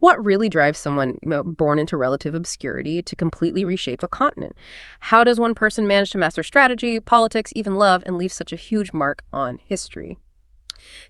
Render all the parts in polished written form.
What really drives someone born into relative obscurity to completely reshape a continent? How does one person manage to master strategy, politics, even love, and leave such a huge mark on history?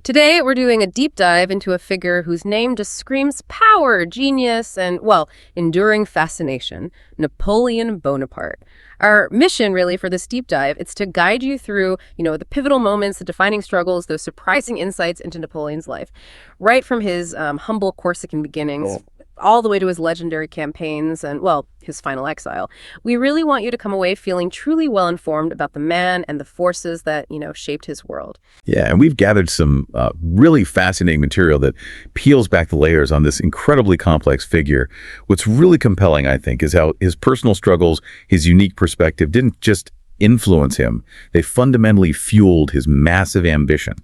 Today, we're doing a deep dive into a figure whose name just screams power, genius, and, well, enduring fascination, Napoleon Bonaparte. Our mission, really, for this deep dive, it's to guide you through, the pivotal moments, the defining struggles, those surprising insights into Napoleon's life, right from his humble Corsican beginnings, all the way to his legendary campaigns and, well, his final exile. We really want you to come away feeling truly well-informed about the man and the forces that, shaped his world. Yeah, and we've gathered some really fascinating material that peels back the layers on this incredibly complex figure. What's really compelling, I think, is how his personal struggles, his unique perspective didn't just influence him. They fundamentally fueled his massive ambition.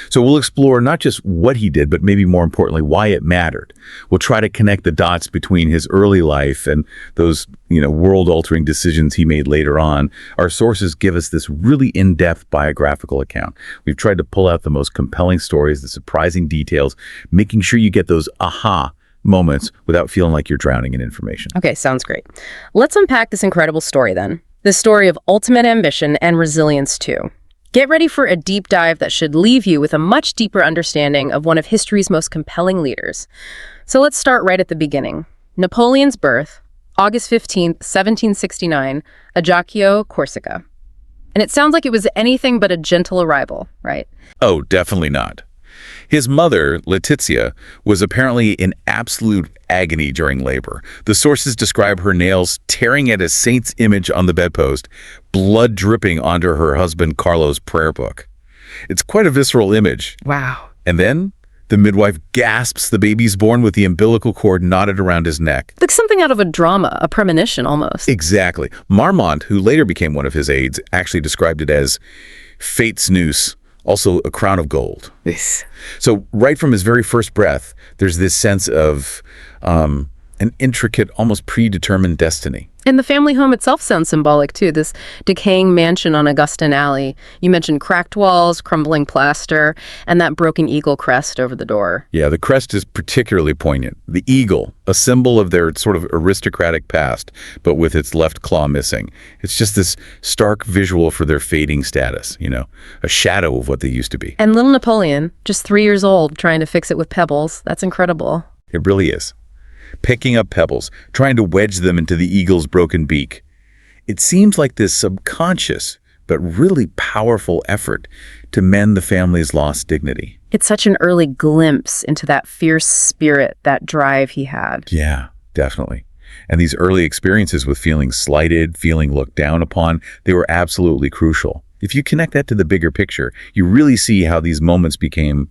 So we'll explore not just what he did, but maybe more importantly, why it mattered. We'll try to connect the dots between his early life and those, world-altering decisions he made later on. Our sources give us this really in-depth biographical account. We've tried to pull out the most compelling stories, the surprising details, making sure you get those aha moments without feeling like you're drowning in information. Okay, sounds great. Let's unpack this incredible story then. The story of ultimate ambition and resilience, too. Get ready for a deep dive that should leave you with a much deeper understanding of one of history's most compelling leaders. So let's start right at the beginning. Napoleon's birth, August 15th, 1769, Ajaccio, Corsica. And it sounds like it was anything but a gentle arrival, right? Oh, definitely not. His mother, Letizia, was apparently in absolute agony during labor. The sources describe her nails tearing at a saint's image on the bedpost, blood dripping onto her husband Carlo's prayer book. It's quite a visceral image. Wow. And then the midwife gasps the baby's born with the umbilical cord knotted around his neck. Like something out of a drama, a premonition almost. Exactly. Marmont, who later became one of his aides, actually described it as fate's noose, also a crown of gold. Yes. So right from his very first breath, there's this sense of an intricate, almost predetermined destiny. And the family home itself sounds symbolic, too. This decaying mansion on Augustan Alley. You mentioned cracked walls, crumbling plaster, and that broken eagle crest over the door. Yeah, the crest is particularly poignant. The eagle, a symbol of their sort of aristocratic past, but with its left claw missing. It's just this stark visual for their fading status, a shadow of what they used to be. And little Napoleon, just 3 years old, trying to fix it with pebbles. That's incredible. It really is. Picking up pebbles, trying to wedge them into the eagle's broken beak. It seems like this subconscious but really powerful effort to mend the family's lost dignity. It's such an early glimpse into that fierce spirit, that drive he had. Yeah, definitely. And these early experiences with feeling slighted, feeling looked down upon, they were absolutely crucial. If you connect that to the bigger picture, you really see how these moments became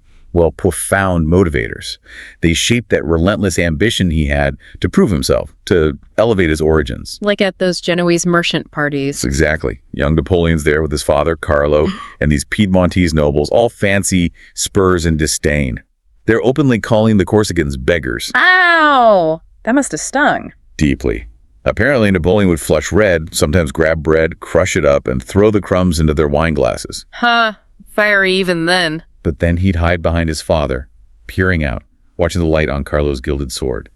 profound motivators. They shaped that relentless ambition he had to prove himself, to elevate his origins. Like at those Genoese merchant parties. Exactly. Young Napoleon's there with his father, Carlo, and these Piedmontese nobles, all fancy spurs and disdain. They're openly calling the Corsicans beggars. Ow! That must have stung. Deeply. Apparently, Napoleon would flush red, sometimes grab bread, crush it up, and throw the crumbs into their wine glasses. Huh. Fiery even then. But then he'd hide behind his father, peering out, watching the light on Carlo's gilded sword.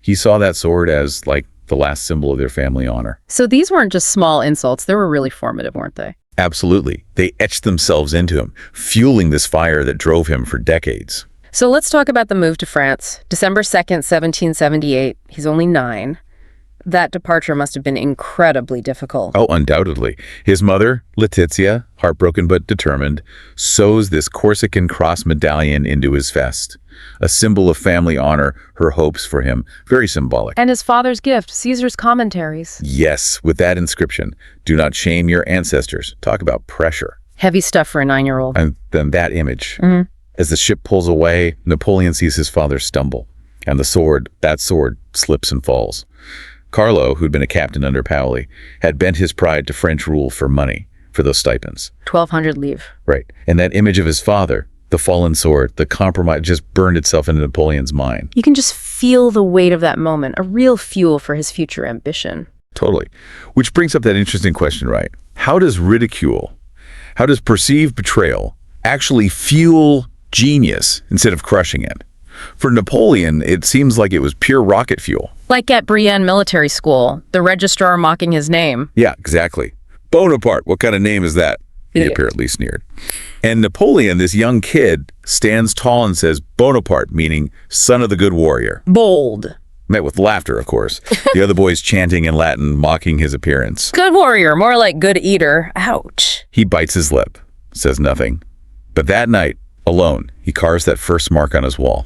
He saw that sword as, like, the last symbol of their family honor. So these weren't just small insults. They were really formative, weren't they? Absolutely. They etched themselves into him, fueling this fire that drove him for decades. So let's talk about the move to France. December 2nd, 1778. He's only 9. That departure must have been incredibly difficult. Oh, undoubtedly. His mother, Letizia, heartbroken but determined, sews this Corsican cross medallion into his vest, a symbol of family honor, her hopes for him. Very symbolic. And his father's gift, Caesar's commentaries. Yes, with that inscription, do not shame your ancestors. Talk about pressure. Heavy stuff for a 9-year-old. And then that image. Mm-hmm. As the ship pulls away, Napoleon sees his father stumble, and that sword slips and falls. Carlo, who'd been a captain under Paoli, had bent his pride to French rule for money, for those stipends. 1,200 livres. Right. And that image of his father, the fallen sword, the compromise, just burned itself into Napoleon's mind. You can just feel the weight of that moment, a real fuel for his future ambition. Totally. Which brings up that interesting question, right? How does perceived betrayal actually fuel genius instead of crushing it? For Napoleon, it seems like it was pure rocket fuel. Like at Brienne Military School, the registrar mocking his name. Yeah, exactly. Bonaparte, what kind of name is that? He apparently sneered. And Napoleon, this young kid, stands tall and says, Bonaparte, meaning son of the good warrior. Bold. Met with laughter, of course. The other boys chanting in Latin, mocking his appearance. Good warrior, more like good eater. Ouch. He bites his lip, says nothing. But that night, alone, he carves that first mark on his wall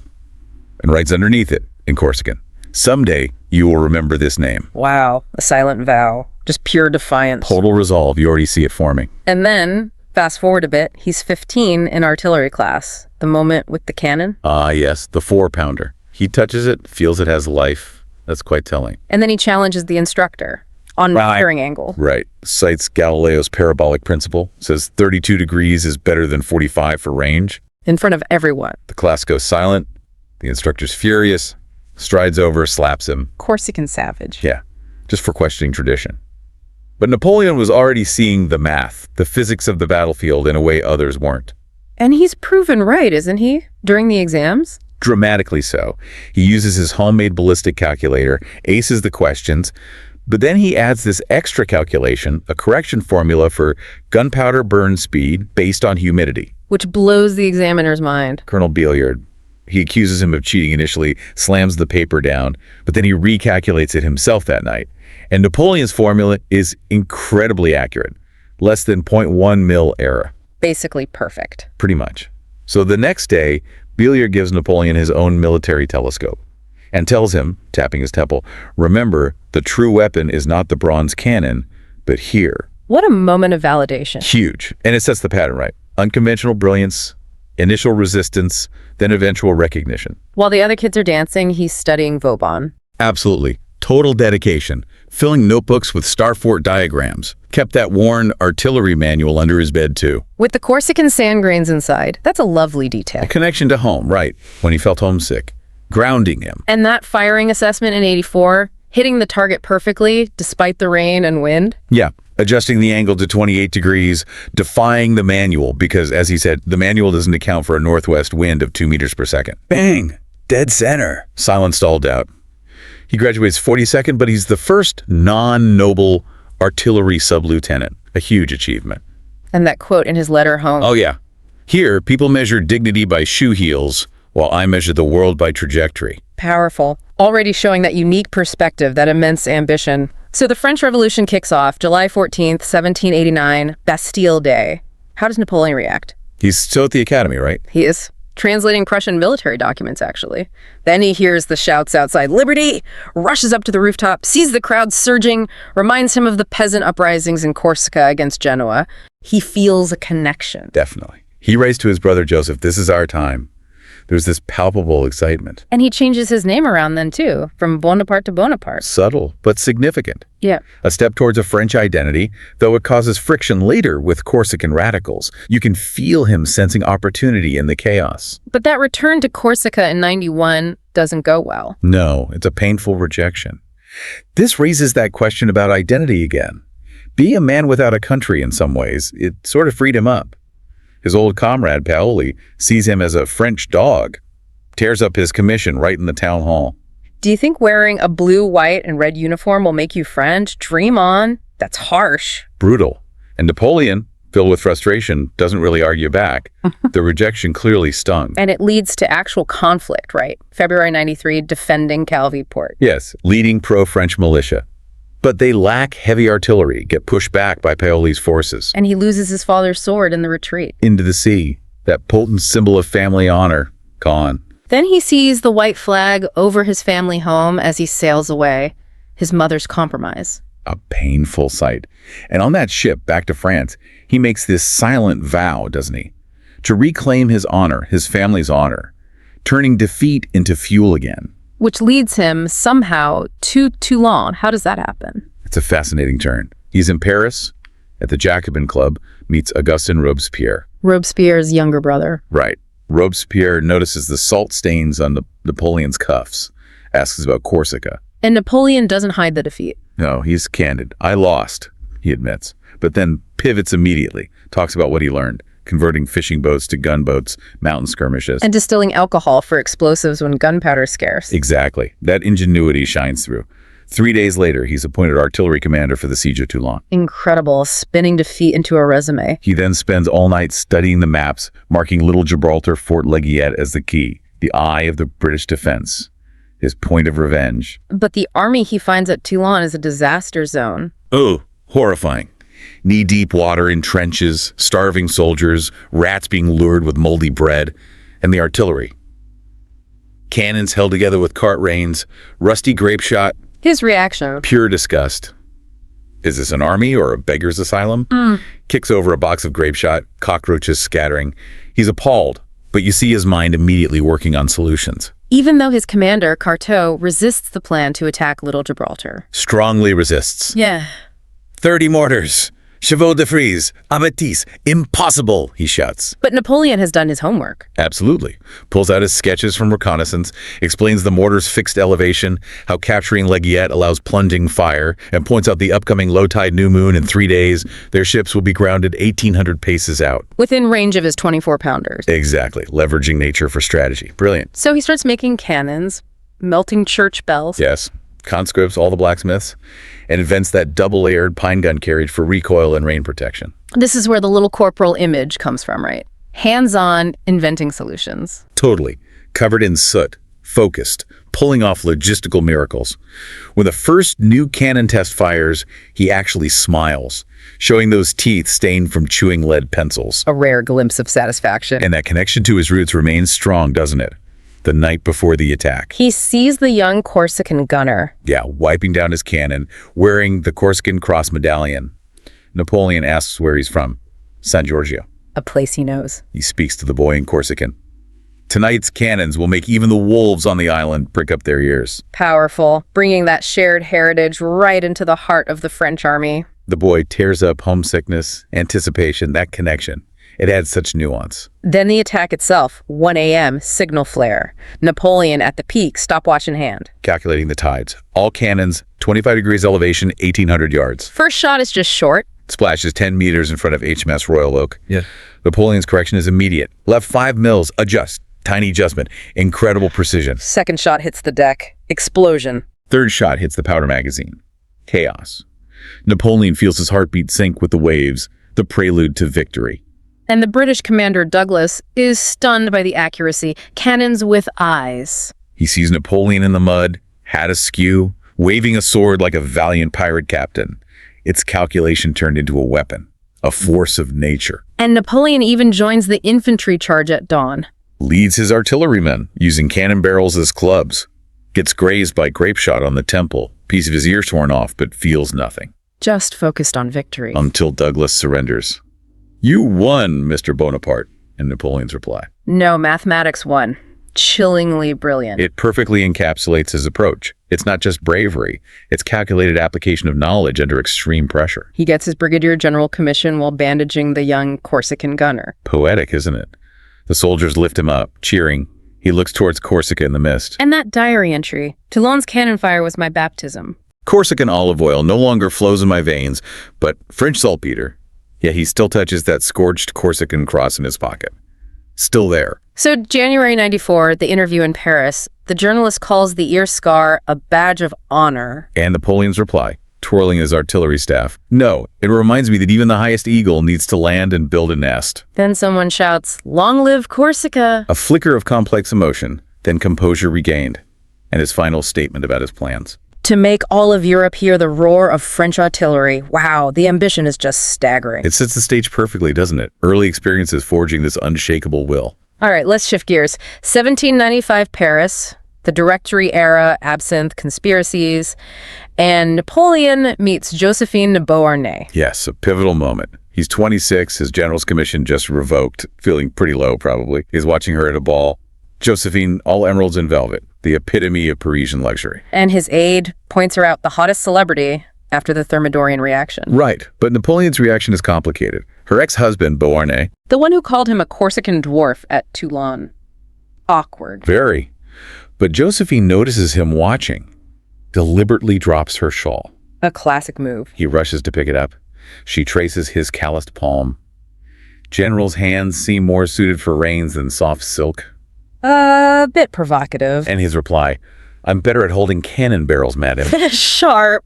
and writes underneath it, in Corsican, someday you will remember this name. Wow, a silent vow. Just pure defiance. Total resolve. You already see it forming. And then, fast forward a bit, he's 15 in artillery class. The moment with the cannon. Ah, yes, the 4-pounder. He touches it, feels it has life. That's quite telling. And then he challenges the instructor on firing angle. Right. Cites Galileo's parabolic principle. Says 32 degrees is better than 45 for range. In front of everyone. The class goes silent. The instructor's furious. Strides over, slaps him. Corsican savage. Yeah, just for questioning tradition. But Napoleon was already seeing the math, the physics of the battlefield in a way others weren't. And he's proven right, isn't he? During the exams? Dramatically so. He uses his homemade ballistic calculator, aces the questions, but then he adds this extra calculation, a correction formula for gunpowder burn speed based on humidity. Which blows the examiner's mind. Colonel Billiard, he accuses him of cheating initially, slams the paper down, but then he recalculates it himself that night. And Napoleon's formula is incredibly accurate. Less than 0.1 mil error. Basically perfect. Pretty much. So the next day, Billiard gives Napoleon his own military telescope and tells him, tapping his temple, remember, the true weapon is not the bronze cannon, but here. What a moment of validation. Huge. And it sets the pattern right. Unconventional brilliance, initial resistance, then eventual recognition. While the other kids are dancing, he's studying Vauban. Absolutely. Total dedication. Filling notebooks with star fort diagrams. Kept that worn artillery manual under his bed, too. With the Corsican sand grains inside. That's a lovely detail. A connection to home, right, when he felt homesick. Grounding him. And that firing assessment in '84, hitting the target perfectly despite the rain and wind. Yeah, adjusting the angle to 28 degrees, defying the manual, because, as he said, the manual doesn't account for a northwest wind of 2 meters per second. Bang! Dead center. Silenced all doubt. He graduates 42nd, but he's the first non-noble artillery sub-lieutenant. A huge achievement. And that quote in his letter home. Oh, yeah. Here, people measure dignity by shoe heels, while I measure the world by trajectory. Powerful. Already showing that unique perspective, that immense ambition. So the French Revolution kicks off July 14th, 1789, Bastille Day. How does Napoleon react? He's still at the academy, right? He is. Translating Prussian military documents, actually. Then he hears the shouts outside, "Liberty!" Rushes up to the rooftop, sees the crowd surging, reminds him of the peasant uprisings in Corsica against Genoa. He feels a connection. Definitely. He writes to his brother Joseph, this is our time. There's this palpable excitement. And he changes his name around then, too, from Bonaparte to Bonaparte. Subtle, but significant. Yeah. A step towards a French identity, though it causes friction later with Corsican radicals. You can feel him sensing opportunity in the chaos. But that return to Corsica in '91 doesn't go well. No, it's a painful rejection. This raises that question about identity again. Being a man without a country in some ways, it sort of freed him up. His old comrade, Paoli, sees him as a French dog, tears up his commission right in the town hall. Do you think wearing a blue, white, and red uniform will make you French? Dream on. That's harsh. Brutal. And Napoleon, filled with frustration, doesn't really argue back. The rejection clearly stung. And it leads to actual conflict, right? February '93, defending Calvi-Port. Yes, leading pro-French militia. But they lack heavy artillery, get pushed back by Paoli's forces. And he loses his father's sword in the retreat. Into the sea, that potent symbol of family honor, gone. Then he sees the white flag over his family home as he sails away, his mother's compromise. A painful sight. And on that ship back to France, he makes this silent vow, doesn't he? To reclaim his honor, his family's honor, turning defeat into fuel again. Which leads him somehow to Toulon. How does that happen? It's a fascinating turn. He's in Paris, at the Jacobin Club, meets Augustin Robespierre. Robespierre's younger brother. Right. Robespierre notices the salt stains on Napoleon's cuffs, asks about Corsica. And Napoleon doesn't hide the defeat. No, he's candid. I lost, he admits, but then pivots immediately, talks about what he learned. converting fishing boats to gunboats, mountain skirmishes. And distilling alcohol for explosives when gunpowder is scarce. Exactly. That ingenuity shines through. 3 days later, he's appointed artillery commander for the siege of Toulon. Incredible, spinning defeat into a resume. He then spends all night studying the maps, marking Little Gibraltar, Fort Leguiette as the key, the eye of the British defense, his point of revenge. But the army he finds at Toulon is a disaster zone. Oh, horrifying. Knee-deep water in trenches, starving soldiers, rats being lured with moldy bread, and the artillery. Cannons held together with cart reins, rusty grape shot. His reaction. Pure disgust. Is this an army or a beggar's asylum? Kicks over a box of grape shot, cockroaches scattering. He's appalled, but you see his mind immediately working on solutions. Even though his commander, Carteau, resists the plan to attack Little Gibraltar. Strongly resists. Yeah. 30 mortars. Chevaux de frise. Abatis. Impossible, he shouts. But Napoleon has done his homework. Absolutely. Pulls out his sketches from reconnaissance, explains the mortar's fixed elevation, how capturing Leguiette allows plunging fire, and points out the upcoming low-tide new moon in 3 days. Their ships will be grounded 1,800 paces out. Within range of his 24-pounders. Exactly. Leveraging nature for strategy. Brilliant. So he starts making cannons, melting church bells. Yes. Conscripts, all the blacksmiths, and invents that double-layered pine gun carriage for recoil and rain protection. This is where the little corporal image comes from, right? Hands-on, inventing solutions. Totally. Covered in soot, focused, pulling off logistical miracles. When the first new cannon test fires, he actually smiles, showing those teeth stained from chewing lead pencils. A rare glimpse of satisfaction. And that connection to his roots remains strong, doesn't it? The night before the attack. He sees the young Corsican gunner. Yeah, wiping down his cannon, wearing the Corsican cross medallion. Napoleon asks where he's from. San Giorgio. A place he knows. He speaks to the boy in Corsican. Tonight's cannons will make even the wolves on the island prick up their ears. Powerful, bringing that shared heritage right into the heart of the French army. The boy tears up homesickness, anticipation, that connection. It adds such nuance. Then the attack itself, 1 a.m., signal flare. Napoleon at the peak, stopwatch in hand. Calculating the tides. All cannons, 25 degrees elevation, 1,800 yards. First shot is just short. Splashes 10 meters in front of HMS Royal Oak. Yeah. Napoleon's correction is immediate. Left 5 mils, adjust. Tiny adjustment. Incredible precision. Second shot hits the deck. Explosion. Third shot hits the powder magazine. Chaos. Napoleon feels his heartbeat sink with the waves, the prelude to victory. And the British commander, Douglas, is stunned by the accuracy. Cannons with eyes. He sees Napoleon in the mud, hat askew, waving a sword like a valiant pirate captain. Its calculation turned into a weapon, a force of nature. And Napoleon even joins the infantry charge at dawn. Leads his artillerymen, using cannon barrels as clubs. Gets grazed by grape shot on the temple, piece of his ear torn off, but feels nothing. Just focused on victory. Until Douglas surrenders. You won, Mr. Bonaparte, in Napoleon's reply. No, mathematics won. Chillingly brilliant. It perfectly encapsulates his approach. It's not just bravery. It's calculated application of knowledge under extreme pressure. He gets his brigadier general commission while bandaging the young Corsican gunner. Poetic, isn't it? The soldiers lift him up, cheering. He looks towards Corsica in the mist. And that diary entry. Toulon's cannon fire was my baptism. Corsican olive oil no longer flows in my veins, but French saltpeter. Yet he still touches that scorched Corsican cross in his pocket. Still there. So January 94, the interview in Paris, the journalist calls the ear scar a badge of honor. And Napoleon's reply, twirling his artillery staff. No, it reminds me that even the highest eagle needs to land and build a nest. Then someone shouts, "Long live Corsica!" A flicker of complex emotion, then composure regained, and his final statement about his plans. To make all of Europe hear the roar of French artillery. Wow, the ambition is just staggering. It sets the stage perfectly, doesn't it? Early experiences forging this unshakable will. All right, let's shift gears. 1795 Paris, the Directory era, absinthe, conspiracies, and Napoleon meets Josephine de Beauharnais. Yes, a pivotal moment. He's 26, his general's commission just revoked, feeling pretty low probably. He's watching her at a ball. Josephine, all emeralds and velvet, the epitome of Parisian luxury. And his aide points her out the hottest celebrity after the Thermidorian reaction. Right, but Napoleon's reaction is complicated. Her ex-husband, Beauharnais, The one who called him a Corsican dwarf at Toulon. Awkward. very. But Josephine notices him watching, deliberately drops her shawl. A classic move. He rushes to pick it up. She traces his calloused palm. General's hands seem more suited for reins than soft silk. A bit provocative. And his reply, I'm better at holding cannon barrels, madam. Sharp.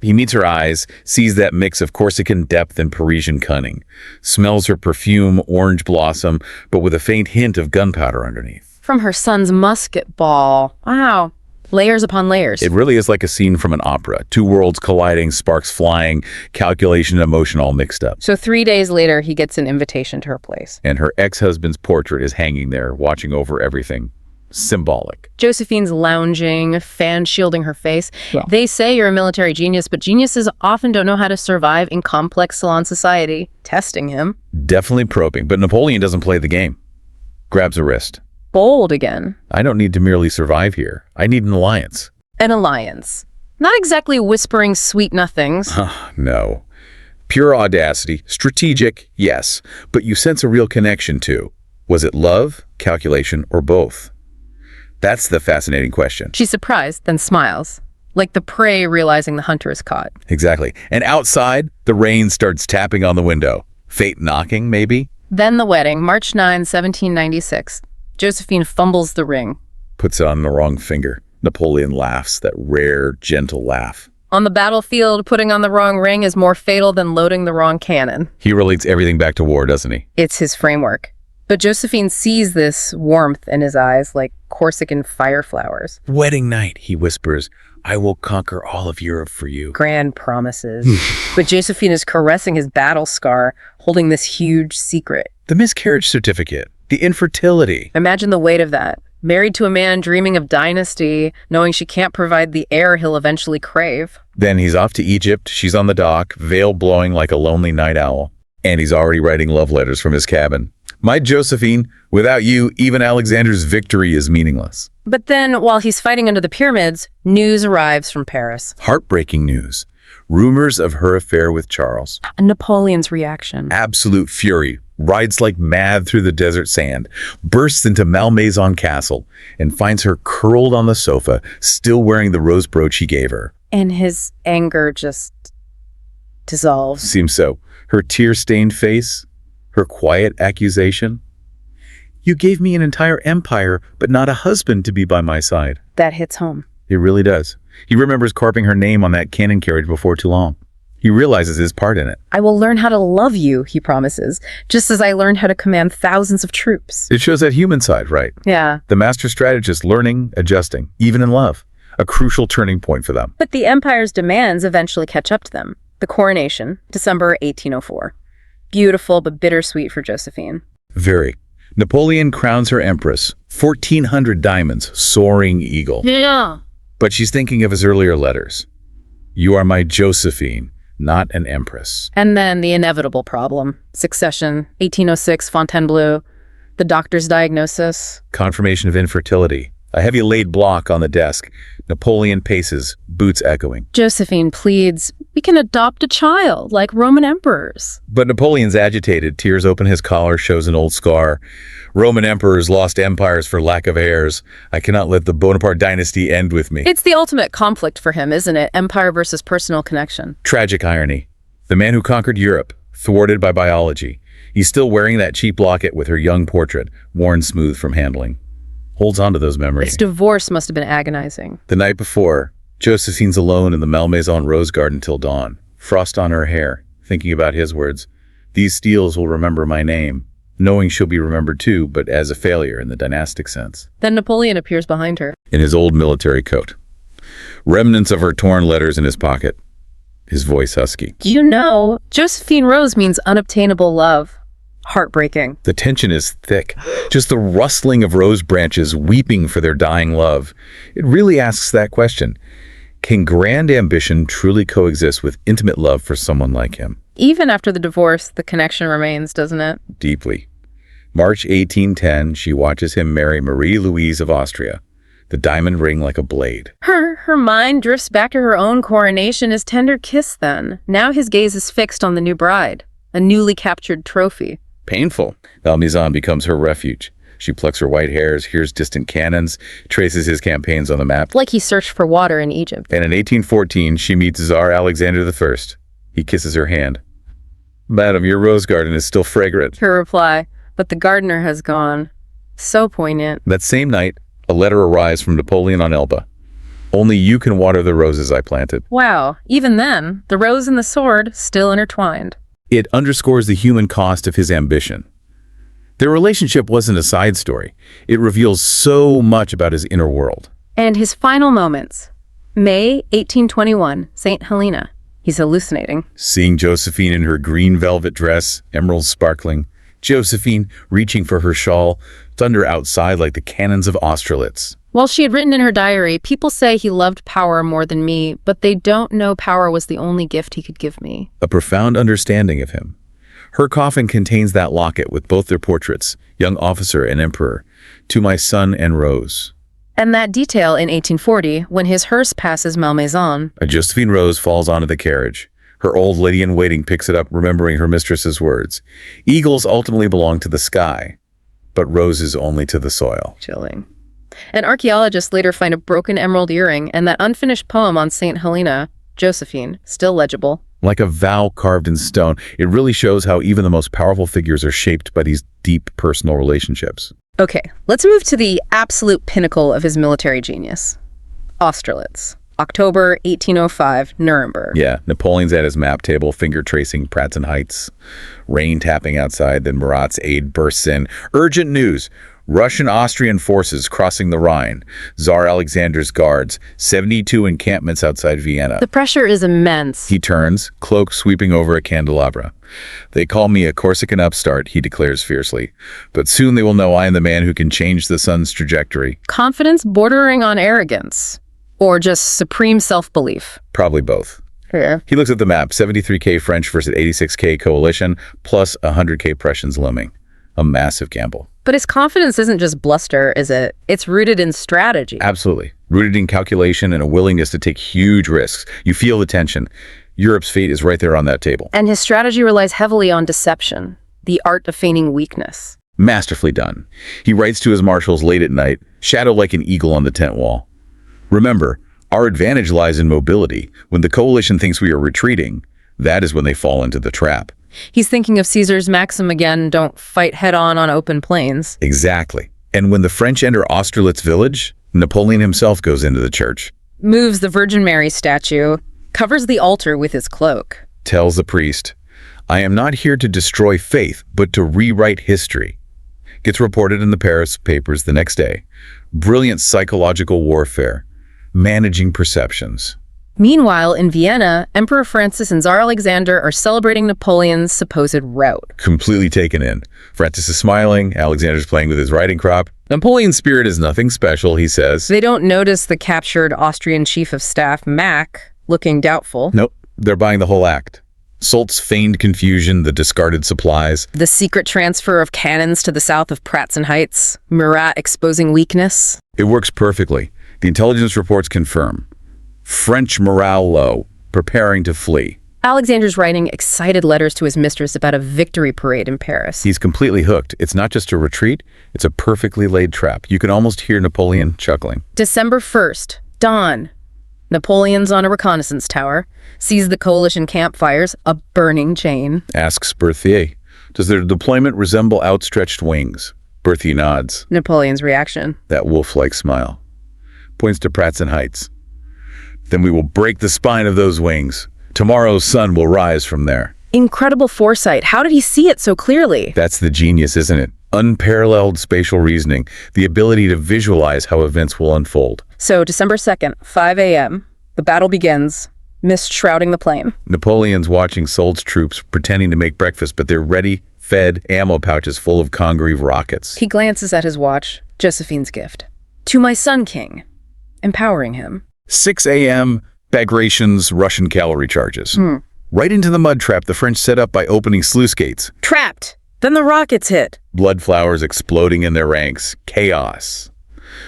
He meets her eyes, sees that mix of Corsican depth and Parisian cunning, smells her perfume, orange blossom, but with a faint hint of gunpowder underneath. From her son's musket ball. Wow. Layers upon layers. It really is like a scene from an opera. Two worlds colliding, sparks flying, calculation and emotion all mixed up. So 3 days later, he gets an invitation to her place. And her ex-husband's portrait is hanging there, watching over everything. Symbolic. Josephine's lounging, fan shielding her face. Yeah. They say you're a military genius, but geniuses often don't know how to survive in complex salon society. Testing him. Definitely probing, but Napoleon doesn't play the game. Grabs a wrist. Bold again. I don't need to merely survive here. I need an alliance. An alliance. Not exactly whispering sweet nothings. No. Pure audacity. Strategic, yes. But you sense a real connection too. Was it love, calculation, or both? That's the fascinating question. She's surprised, then smiles. Like the prey realizing the hunter is caught. Exactly. And outside, the rain starts tapping on the window. Fate knocking, maybe? Then the wedding, March 9, 1796. Josephine fumbles the ring. Puts it on the wrong finger. Napoleon laughs, that rare, gentle laugh. On the battlefield, putting on the wrong ring is more fatal than loading the wrong cannon. He relates everything back to war, doesn't he? It's his framework. But Josephine sees this warmth in his eyes like Corsican fire flowers. Wedding night, he whispers, I will conquer all of Europe for you. Grand promises. But Josephine is caressing his battle scar, holding this huge secret. The miscarriage certificate, the infertility. Imagine the weight of that. Married to a man dreaming of dynasty, knowing she can't provide the heir he'll eventually crave. Then he's off to Egypt. She's on the dock, veil blowing like a lonely night owl. And he's already writing love letters from his cabin. My Josephine, without you, even Alexander's victory is meaningless. But then, while he's fighting under the pyramids, news arrives from Paris. Heartbreaking news. Rumors of her affair with Charles. Napoleon's reaction. Absolute fury. Rides like mad through the desert sand. Bursts into Malmaison Castle and finds her curled on the sofa, still wearing the rose brooch he gave her. And his anger just dissolves. Seems so. Her tear-stained face, her quiet accusation. You gave me an entire empire, but not a husband to be by my side. That hits home. It really does. He remembers carving her name on that cannon carriage before Toulon. He realizes his part in it. I will learn how to love you, he promises, just as I learned how to command thousands of troops. It shows that human side, right? Yeah. The master strategist learning, adjusting, even in love. A crucial turning point for them. But the empire's demands eventually catch up to them. The coronation, December 1804. Beautiful but bittersweet for Josephine. Very. Napoleon crowns her empress. 1,400 diamonds, soaring eagle. Yeah. But she's thinking of his earlier letters. You are my Josephine, not an empress. And then the inevitable problem. Succession, 1806, Fontainebleau. The doctor's diagnosis. Confirmation of infertility. A heavy laid block on the desk. Napoleon paces, boots echoing. Josephine pleads, we can adopt a child like Roman emperors. But Napoleon's agitated. Tears open his collar, shows an old scar. Roman emperors lost empires for lack of heirs. I cannot let the Bonaparte dynasty end with me. It's the ultimate conflict for him, isn't it? Empire versus personal connection. Tragic irony. The man who conquered Europe, thwarted by biology. He's still wearing that cheap locket with her young portrait, worn smooth from handling. Holds on to those memories. His divorce must have been agonizing. The night before, Josephine's alone in the Malmaison rose garden till dawn. Frost on her hair, thinking about his words. These steels will remember my name, knowing she'll be remembered too, but as a failure in the dynastic sense. Then Napoleon appears behind her. In his old military coat. Remnants of her torn letters in his pocket. His voice husky. You know, Josephine Rose means unobtainable love. Heartbreaking. The tension is thick. Just the rustling of rose branches weeping for their dying love. It really asks that question. Can grand ambition truly coexist with intimate love for someone like him? Even after the divorce, the connection remains, doesn't it? Deeply. March 1810, she watches him marry Marie-Louise of Austria. The diamond ring like a blade. Her mind drifts back to her own coronation, his tender kiss then. Now his gaze is fixed on the new bride, a newly captured trophy. Painful. Malmaison becomes her refuge. She plucks her white hairs, hears distant cannons, traces his campaigns on the map. Like he searched for water in Egypt. And in 1814, she meets Tsar Alexander I. He kisses her hand. Madam, your rose garden is still fragrant. Her reply, but the gardener has gone. So poignant. That same night, a letter arrives from Napoleon on Elba. Only you can water the roses I planted. Wow, even then, the rose and the sword still intertwined. It underscores the human cost of his ambition. Their relationship wasn't a side story. It reveals so much about his inner world. And his final moments. May 1821, St. Helena. He's hallucinating. Seeing Josephine in her green velvet dress, emeralds sparkling, Josephine reaching for her shawl, thunder outside like the cannons of Austerlitz. While she had written in her diary, people say he loved power more than me, but they don't know power was the only gift he could give me. A profound understanding of him. Her coffin contains that locket with both their portraits, young officer and emperor, to my son and Rose. And that detail in 1840, when his hearse passes Malmaison. A Josephine Rose falls onto the carriage. Her old lady-in-waiting picks it up, remembering her mistress's words. Eagles ultimately belong to the sky, but roses only to the soil. Chilling. And archaeologists later find a broken emerald earring and that unfinished poem on St. Helena, Josephine, still legible. Like a vow carved in stone, it really shows how even the most powerful figures are shaped by these deep personal relationships. Okay, let's move to the absolute pinnacle of his military genius. Austerlitz, October 1805, Nuremberg. Yeah, Napoleon's at his map table, finger tracing Pratzen Heights. Rain tapping outside, then Murat's aide bursts in. Urgent news! Russian-Austrian forces crossing the Rhine. Tsar Alexander's guards. 72 encampments outside Vienna. The pressure is immense. He turns, cloak sweeping over a candelabra. They call me a Corsican upstart, he declares fiercely. But soon they will know I am the man who can change the sun's trajectory. Confidence bordering on arrogance. Or just supreme self-belief. Probably both. Yeah. He looks at the map, 73K French versus 86K coalition, plus 100K Prussians looming. A massive gamble. But his confidence isn't just bluster, is it? It's rooted in strategy. Absolutely. Rooted in calculation and a willingness to take huge risks. You feel the tension. Europe's fate is right there on that table. And his strategy relies heavily on deception, the art of feigning weakness. Masterfully done. He writes to his marshals late at night, shadow like an eagle on the tent wall. Remember, our advantage lies in mobility. When the coalition thinks we are retreating, that is when they fall into the trap. He's thinking of Caesar's maxim again, don't fight head-on on open plains. Exactly. And when the French enter Austerlitz village, Napoleon himself goes into the church. Moves the Virgin Mary statue, covers the altar with his cloak. Tells the priest, I am not here to destroy faith, but to rewrite history. Gets reported in the Paris papers the next day. Brilliant psychological warfare. Managing perceptions. Meanwhile, in Vienna, Emperor Francis and Tsar Alexander are celebrating Napoleon's supposed rout. Completely taken in. Francis is smiling, Alexander's playing with his riding crop. Napoleon's spirit is nothing special, he says. They don't notice the captured Austrian chief of staff, Mack, looking doubtful. Nope, they're buying the whole act. Soult's feigned confusion, the discarded supplies. The secret transfer of cannons to the south of Pratzen Heights. Murat exposing weakness. It works perfectly. The intelligence reports confirm. French morale low, preparing to flee. Alexander's writing excited letters to his mistress about a victory parade in Paris. He's completely hooked. It's not just a retreat, it's a perfectly laid trap. You can almost hear Napoleon chuckling. December 1st, dawn. Napoleon's on a reconnaissance tower, sees the coalition campfires, a burning chain. Asks Berthier, does their deployment resemble outstretched wings? Berthier nods. Napoleon's reaction. That wolf-like smile. Points to Pratzen Heights. Then we will break the spine of those wings. Tomorrow's sun will rise from there. Incredible foresight. How did he see it so clearly? That's the genius, isn't it? Unparalleled spatial reasoning, the ability to visualize how events will unfold. So, December 2nd, 5 a.m., the battle begins, mist shrouding the plain. Napoleon's watching Soult's troops pretending to make breakfast, but they're ready, fed, ammo pouches full of Congreve rockets. He glances at his watch, Josephine's gift. To my son, King. Empowering him. 6 a.m., Bagration's Russian cavalry charges. Right into the mud trap the French set up by opening sluice gates. Trapped! Then the rockets hit. Blood flowers exploding in their ranks. Chaos.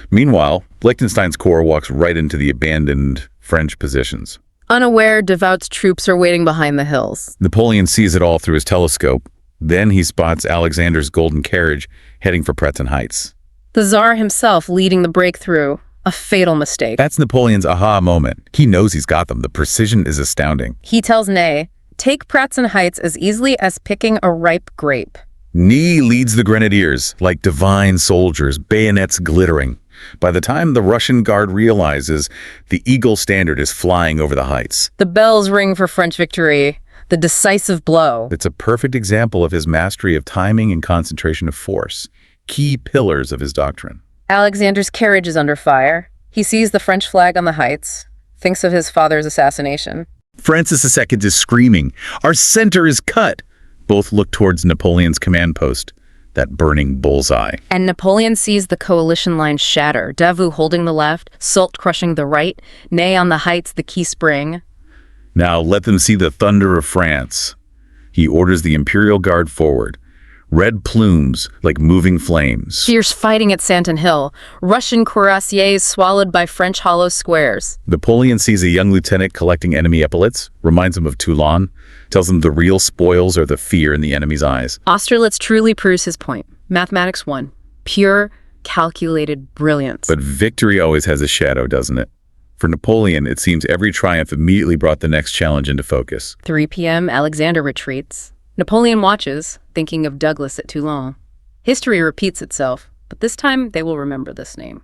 Meanwhile, Liechtenstein's corps walks right into the abandoned French positions. Unaware, Devout's troops are waiting behind the hills. Napoleon sees it all through his telescope. Then he spots Alexander's golden carriage heading for Pratzen Heights. The Tsar himself leading the breakthrough. A fatal mistake. That's Napoleon's aha moment. He knows he's got them. The precision is astounding. He tells Ney, take Pratzen Heights as easily as picking a ripe grape. Ney leads the grenadiers, like divine soldiers, bayonets glittering. By the time the Russian guard realizes, the eagle standard is flying over the heights. The bells ring for French victory, the decisive blow. It's a perfect example of his mastery of timing and concentration of force, key pillars of his doctrine. Alexander's carriage is under fire. He sees the French flag on the heights, thinks of his father's assassination. Francis II is screaming, "Our center is cut!" Both look towards Napoleon's command post, that burning bullseye. And Napoleon sees the coalition line shatter, Davout holding the left, Soult crushing the right, Ney on the heights the key spring. Now let them see the thunder of France. He orders the Imperial Guard forward. Red plumes like moving flames. Fierce fighting at Santon Hill, Russian cuirassiers swallowed by French hollow squares. Napoleon sees a young lieutenant collecting enemy epaulets, reminds him of Toulon, tells him the real spoils are the fear in the enemy's eyes. Austerlitz truly proves his point. Mathematics 1. Pure, calculated brilliance. But victory always has a shadow, doesn't it? For Napoleon, it seems every triumph immediately brought the next challenge into focus. 3 p.m., Alexander retreats. Napoleon watches, thinking of Douglas at Toulon. History repeats itself, but this time they will remember this name.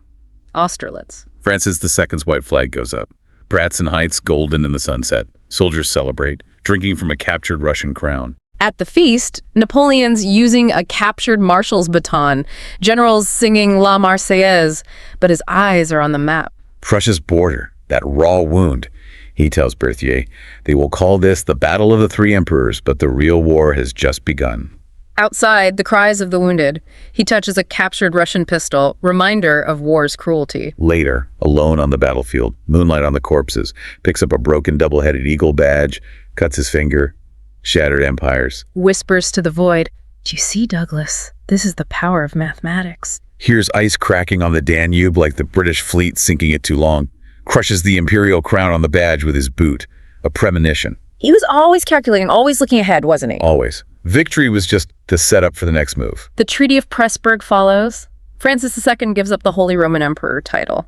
Austerlitz. Francis II's white flag goes up. Pratzen Heights golden in the sunset. Soldiers celebrate, drinking from a captured Russian crown. At the feast, Napoleon's using a captured marshal's baton, generals singing La Marseillaise, but his eyes are on the map. Prussia's border, that raw wound. He tells Berthier, they will call this the Battle of the Three Emperors, but the real war has just begun. Outside, the cries of the wounded. He touches a captured Russian pistol, reminder of war's cruelty. Later, alone on the battlefield, moonlight on the corpses, picks up a broken double-headed eagle badge, cuts his finger, shattered empires. Whispers to the void, "Do you see, Douglas? This is the power of mathematics." Hears ice cracking on the Danube like the British fleet sinking at Toulon. Crushes the imperial crown on the badge with his boot. A premonition. He was always calculating, always looking ahead, wasn't he? Always. Victory was just the setup for the next move. The Treaty of Pressburg follows. Francis II gives up the Holy Roman Emperor title.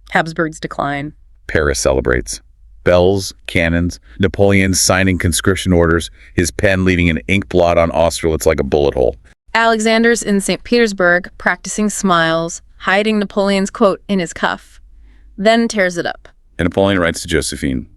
Habsburg's decline. Paris celebrates. Bells, cannons, Napoleon signing conscription orders, his pen leaving an ink blot on Austerlitz like a bullet hole. Alexander's in St. Petersburg, practicing smiles, hiding Napoleon's quote in his cuff. Then tears it up. And Napoleon writes to Josephine,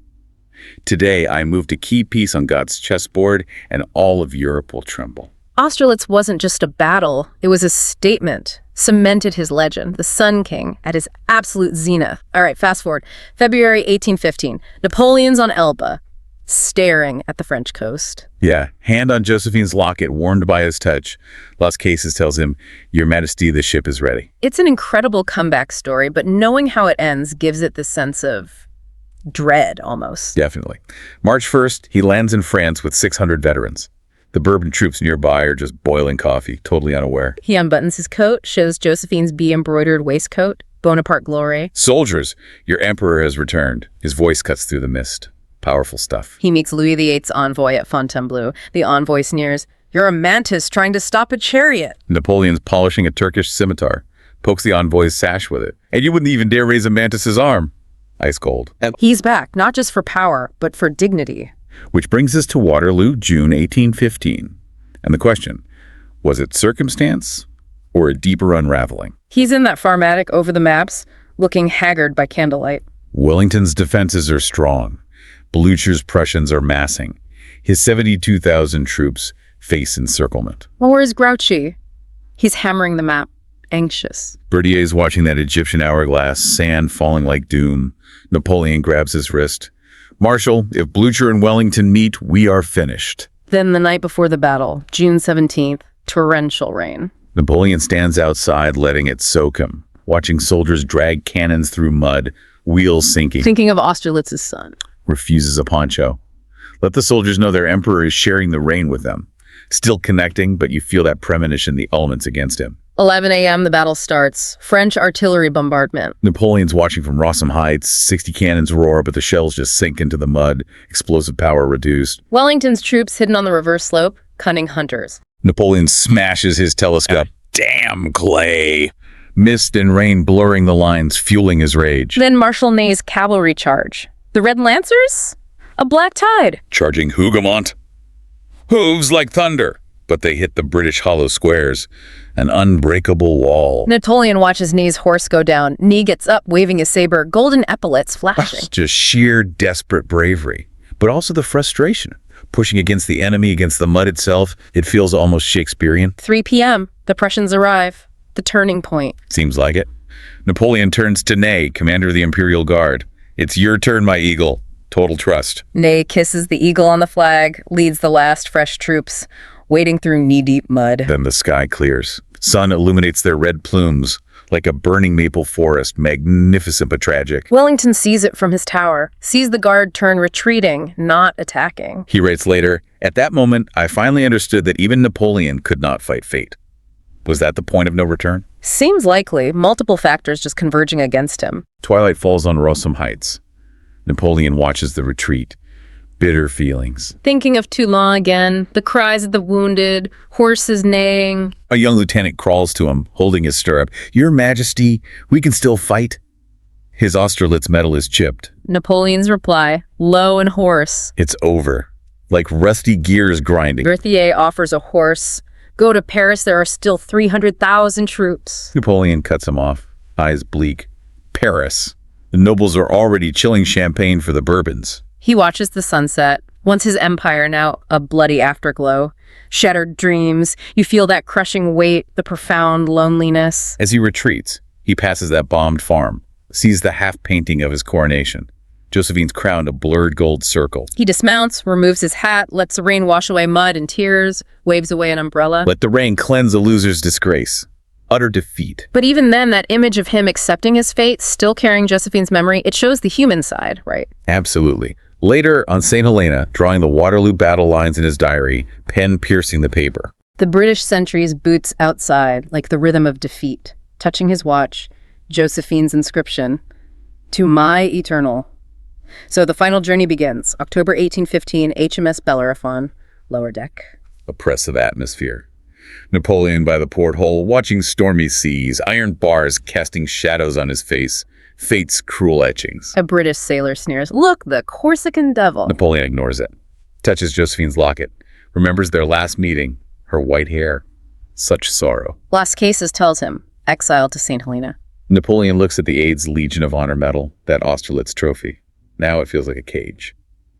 "Today I moved a key piece on God's chessboard, and all of Europe will tremble." Austerlitz wasn't just a battle, it was a statement. Cemented his legend, the Sun King, at his absolute zenith. All right, fast forward. February 1815. Napoleon's on Elba, staring at the French coast. Yeah, hand on Josephine's locket, warmed by his touch. Las Cases tells him, "Your Majesty, the ship is ready." It's an incredible comeback story, but knowing how it ends gives it this sense of dread, almost. Definitely. March 1st, he lands in France with 600 veterans. The Bourbon troops nearby are just boiling coffee, totally unaware. He unbuttons his coat, shows Josephine's bee-embroidered waistcoat, Bonaparte glory. "Soldiers, your emperor has returned." His voice cuts through the mist. Powerful stuff. He meets Louis VIII's envoy at Fontainebleau. The envoy sneers, "You're a mantis trying to stop a chariot." Napoleon's polishing a Turkish scimitar, pokes the envoy's sash with it. And you wouldn't even dare raise a mantis's arm. Ice cold. He's back, not just for power, but for dignity. Which brings us to Waterloo, June 1815. And the question, was it circumstance or a deeper unraveling? He's in that farm attic over the maps, looking haggard by candlelight. Wellington's defenses are strong. Blucher's Prussians are massing. His 72,000 troops face encirclement. Or is Grouchy? He's hammering the map, anxious. Berthier's watching that Egyptian hourglass, sand falling like doom. Napoleon grabs his wrist. "Marshal, if Blucher and Wellington meet, we are finished." Then the night before the battle, June 17th, torrential rain. Napoleon stands outside, letting it soak him, watching soldiers drag cannons through mud, wheels sinking. Thinking of Austerlitz's son. Refuses a poncho. Let the soldiers know their emperor is sharing the rain with them. Still connecting, but you feel that premonition, the elements against him. 11 a.m. the battle starts. French artillery bombardment. Napoleon's watching from Rossum Heights. 60 cannons roar, but the shells just sink into the mud. Explosive power reduced. Wellington's troops hidden on the reverse slope, cunning hunters. Napoleon smashes his telescope. Damn clay! Mist and rain blurring the lines, fueling his rage. Then Marshal Ney's cavalry charge. The Red Lancers? A black tide. Charging Hougoumont. Hooves like thunder. But they hit the British hollow squares. An unbreakable wall. Napoleon watches Ney's horse go down. Ney gets up, waving his saber, golden epaulets flashing. Just sheer desperate bravery. But also the frustration. Pushing against the enemy, against the mud itself. It feels almost Shakespearean. 3 p.m. The Prussians arrive. The turning point. Seems like it. Napoleon turns to Ney, commander of the Imperial Guard. It's your turn, my eagle. Total trust. Ney kisses the eagle on the flag, leads the last fresh troops, wading through knee-deep mud. Then the sky clears. Sun illuminates their red plumes, like a burning maple forest, magnificent but tragic. Wellington sees it from his tower, sees the guard turn retreating, not attacking. He writes later, "At that moment, I finally understood that even Napoleon could not fight fate." Was that the point of no return? Seems likely, multiple factors just converging against him. Twilight falls on Rossum Heights. Napoleon watches the retreat. Bitter feelings. Thinking of Toulon again, the cries of the wounded, horses neighing. A young lieutenant crawls to him, holding his stirrup. "Your Majesty, we can still fight." His Austerlitz medal is chipped. Napoleon's reply, low and hoarse. It's over. Like rusty gears grinding. Berthier offers a horse. Go to Paris, there are still 300,000 troops. Napoleon cuts him off, eyes bleak. Paris. The nobles are already chilling champagne for the Bourbons. He watches the sunset. Once his empire, now a bloody afterglow. Shattered dreams. You feel that crushing weight, the profound loneliness. As he retreats, he passes that bombed farm, sees the half-painting of his coronation. Josephine's crowned a blurred gold circle. He dismounts, removes his hat, lets the rain wash away mud and tears, waves away an umbrella. Let the rain cleanse the loser's disgrace. Utter defeat. But even then, that image of him accepting his fate, still carrying Josephine's memory, it shows the human side, right? Absolutely. Later, on St. Helena, drawing the Waterloo battle lines in his diary, pen piercing the paper. The British sentry's boots outside, like the rhythm of defeat. Touching his watch, Josephine's inscription, "To my eternal." So the final journey begins. October 1815, HMS Bellerophon, lower deck. Oppressive atmosphere. Napoleon by the porthole, watching stormy seas, iron bars casting shadows on his face, fate's cruel etchings. A British sailor sneers, "Look, the Corsican devil." Napoleon ignores it, touches Josephine's locket, remembers their last meeting, her white hair. Such sorrow. Las Casas tells him, exile to St. Helena. Napoleon looks at the Aids Legion of Honor medal, that Austerlitz trophy. Now it feels like a cage.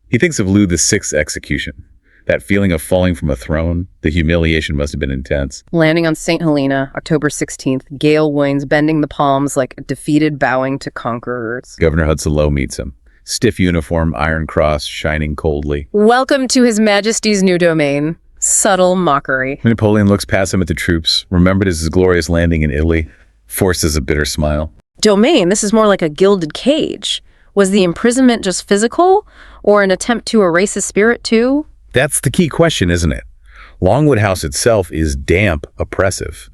He thinks of Louis VI's execution. That feeling of falling from a throne, the humiliation must have been intense. Landing on St. Helena, October 16th, gale winds bending the palms like a defeated bowing to conquerors. Governor Hudson Lowe meets him. Stiff uniform, iron cross, shining coldly. Welcome to His Majesty's new domain. Subtle mockery. Napoleon looks past him at the troops, remembered his glorious landing in Italy, forces a bitter smile. Domain, this is more like a gilded cage. Was the imprisonment just physical, or an attempt to erase his spirit too? That's the key question, isn't it? Longwood House itself is damp, oppressive.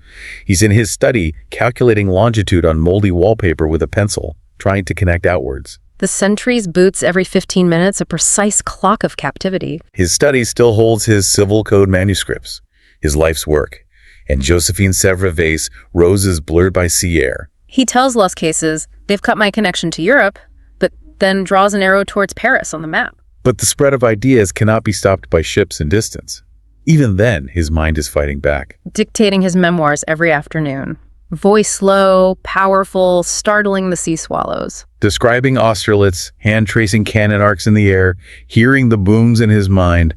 He's in his study, calculating longitude on moldy wallpaper with a pencil, trying to connect outwards. The sentry's boots every 15 minutes, a precise clock of captivity. His study still holds his civil code manuscripts, his life's work, and Josephine Sèvres vase, roses blurred by sea air. He tells Las Casas, they've cut my connection to Europe, but then draws an arrow towards Paris on the map. But the spread of ideas cannot be stopped by ships and distance. Even then, his mind is fighting back. Dictating his memoirs every afternoon. Voice low, powerful, startling the sea swallows. Describing Austerlitz, hand-tracing cannon arcs in the air, hearing the booms in his mind,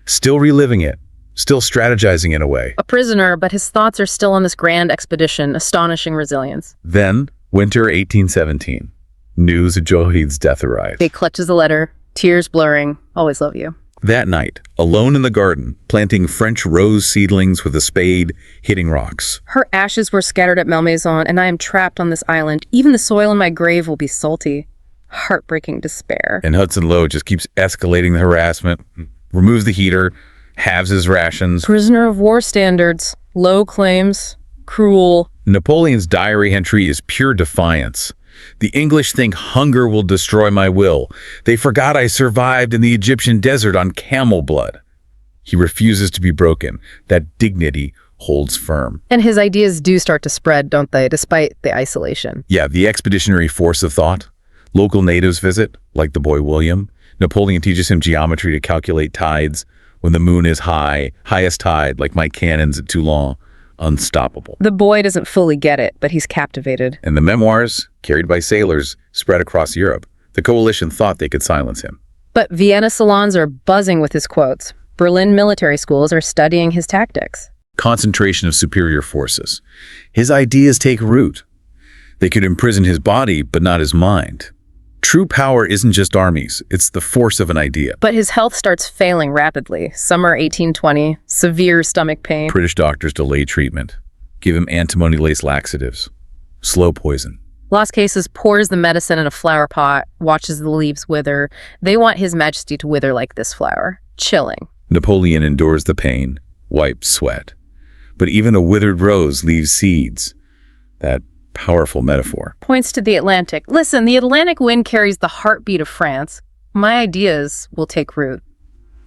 still reliving it, still strategizing in a way. A prisoner, but his thoughts are still on this grand expedition, astonishing resilience. Then, winter 1817. News of Josephine's death arrives. He clutches the letter, tears blurring. Always love you. That night, alone in the garden, planting French rose seedlings with a spade, hitting rocks. Her ashes were scattered at Malmaison, and I am trapped on this island. Even the soil in my grave will be salty. Heartbreaking despair. And Hudson Lowe just keeps escalating the harassment, removes the heater, halves his rations. Prisoner of war standards. Low claims. Cruel. Napoleon's diary entry is pure defiance. The English think hunger will destroy my will. They forgot I survived in the Egyptian desert on camel blood. He refuses to be broken. That dignity holds firm. And his ideas do start to spread, don't they, despite the isolation? Yeah, the expeditionary force of thought, Local natives visit, like the boy William. Napoleon teaches him geometry to calculate tides. When the moon is high, highest tide, like Mike Cannon's at Toulon, unstoppable. The boy doesn't fully get it, but he's captivated. And the memoirs, carried by sailors, spread across Europe. The coalition thought they could silence him. But Vienna salons are buzzing with his quotes. Berlin military schools are studying his tactics. Concentration of superior forces. His ideas take root. They could imprison his body, but not his mind. True power isn't just armies, it's the force of an idea. But his health starts failing rapidly. Summer 1820, severe stomach pain. British doctors delay treatment, give him antimony-laced laxatives, slow poison. Las Casas pours the medicine in a flower pot, watches the leaves wither. They want His Majesty to wither like this flower. Chilling. Napoleon endures the pain, wipes sweat. But even a withered rose leaves seeds. That powerful metaphor. Points to the Atlantic. Listen, the Atlantic wind carries the heartbeat of France. My ideas will take root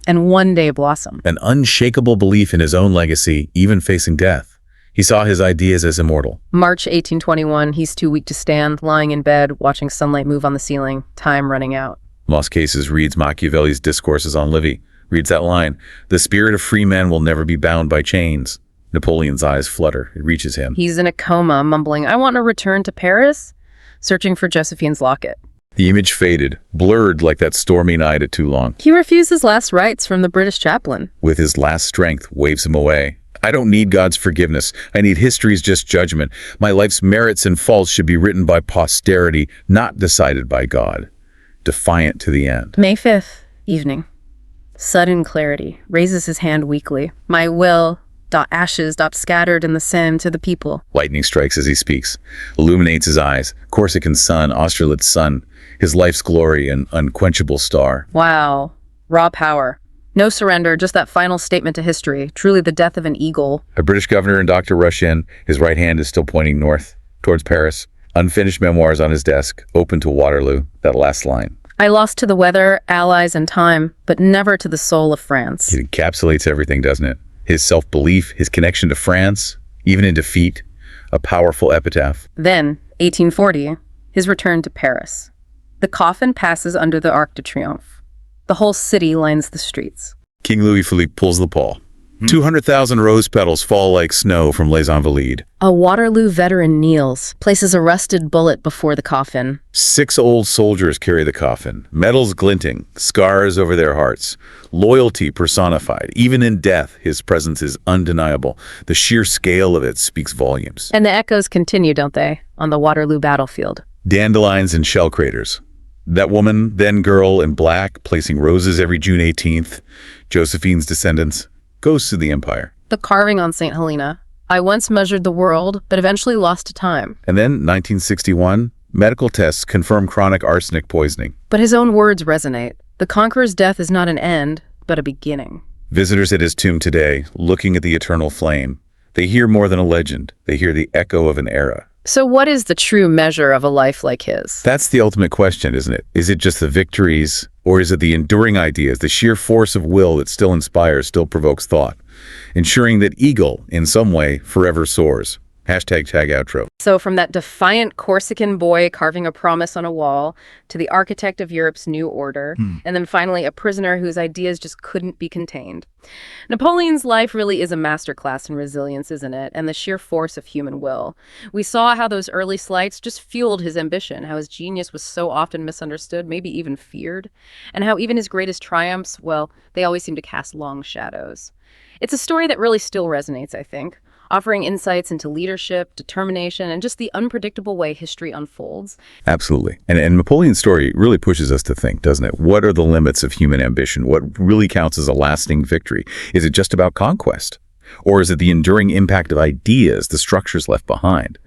and one day blossom. An unshakable belief in his own legacy, even facing death. He saw his ideas as immortal. March 1821, he's too weak to stand, lying in bed, watching sunlight move on the ceiling, time running out. Las Casas reads Machiavelli's discourses on Livy, reads that line, "The spirit of free men will never be bound by chains." Napoleon's eyes flutter. It reaches him. He's in a coma, mumbling, "I want to return to Paris," searching for Josephine's locket. The image faded, blurred like that stormy night at Toulon. He refuses last rites from the British chaplain. With his last strength, waves him away. I don't need God's forgiveness. I need history's just judgment. My life's merits and faults should be written by posterity, not decided by God. Defiant to the end. May 5th, evening. Sudden clarity. Raises his hand weakly. My will, ashes, scattered in the sand to the people. Lightning strikes as he speaks, illuminates his eyes. Corsican sun, Austerlitz sun, his life's glory, an unquenchable star. Wow. Raw power. No surrender, just that final statement to history. Truly the death of an eagle. A British governor and doctor rush in. His right hand is still pointing north, towards Paris. Unfinished memoirs on his desk, open to Waterloo, that last line. I lost to the weather, allies, and time, but never to the soul of France. It encapsulates everything, doesn't it? His self-belief, his connection to France, even in defeat, a powerful epitaph. Then, 1840, his return to Paris. The coffin passes under the Arc de Triomphe. The whole city lines the streets. King Louis-Philippe pulls the pall. 200,000 rose petals fall like snow from Les Invalides. A Waterloo veteran kneels, places a rusted bullet before the coffin. 6 old soldiers carry the coffin, medals glinting, scars over their hearts, loyalty personified. Even in death, his presence is undeniable. The sheer scale of it speaks volumes. And the echoes continue, don't they, on the Waterloo battlefield? Dandelions and shell craters. That woman, then girl in black, placing roses every June 18th, Josephine's descendants, ghosts of the empire. The carving on St. Helena. I once measured the world, but eventually lost to time. And then, 1961, medical tests confirm chronic arsenic poisoning. But his own words resonate. The conqueror's death is not an end, but a beginning. Visitors at his tomb today, looking at the eternal flame, they hear more than a legend. They hear the echo of an era. So what is the true measure of a life like his? That's the ultimate question, isn't it? Is it just the victories, or is it the enduring ideas, the sheer force of will that still inspires, still provokes thought, ensuring that eagle, in some way, forever soars? Hashtag tag outro. So from that defiant Corsican boy carving a promise on a wall to the architect of Europe's new order, and then finally a prisoner whose ideas just couldn't be contained. Napoleon's life really is a masterclass in resilience, isn't it? And the sheer force of human will. We saw how those early slights just fueled his ambition, how his genius was so often misunderstood, maybe even feared, and how even his greatest triumphs, well, they always seem to cast long shadows. It's a story that really still resonates, I think, offering insights into leadership, determination, and just the unpredictable way history unfolds. Absolutely. And Napoleon's story really pushes us to think, doesn't it? What are the limits of human ambition? What really counts as a lasting victory? Is it just about conquest? Or is it the enduring impact of ideas, the structures left behind?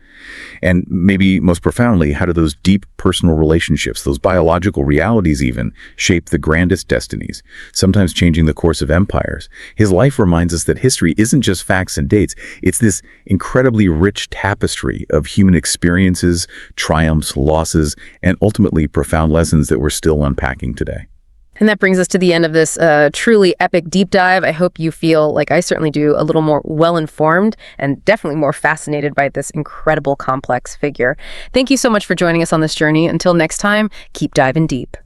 And maybe most profoundly, how do those deep personal relationships, those biological realities even, shape the grandest destinies, sometimes changing the course of empires? His life reminds us that history isn't just facts and dates. It's this incredibly rich tapestry of human experiences, triumphs, losses, and ultimately profound lessons that we're still unpacking today. And that brings us to the end of this truly epic deep dive. I hope you feel, like I certainly do, a little more well-informed and definitely more fascinated by this incredible complex figure. Thank you so much for joining us on this journey. Until next time, keep diving deep.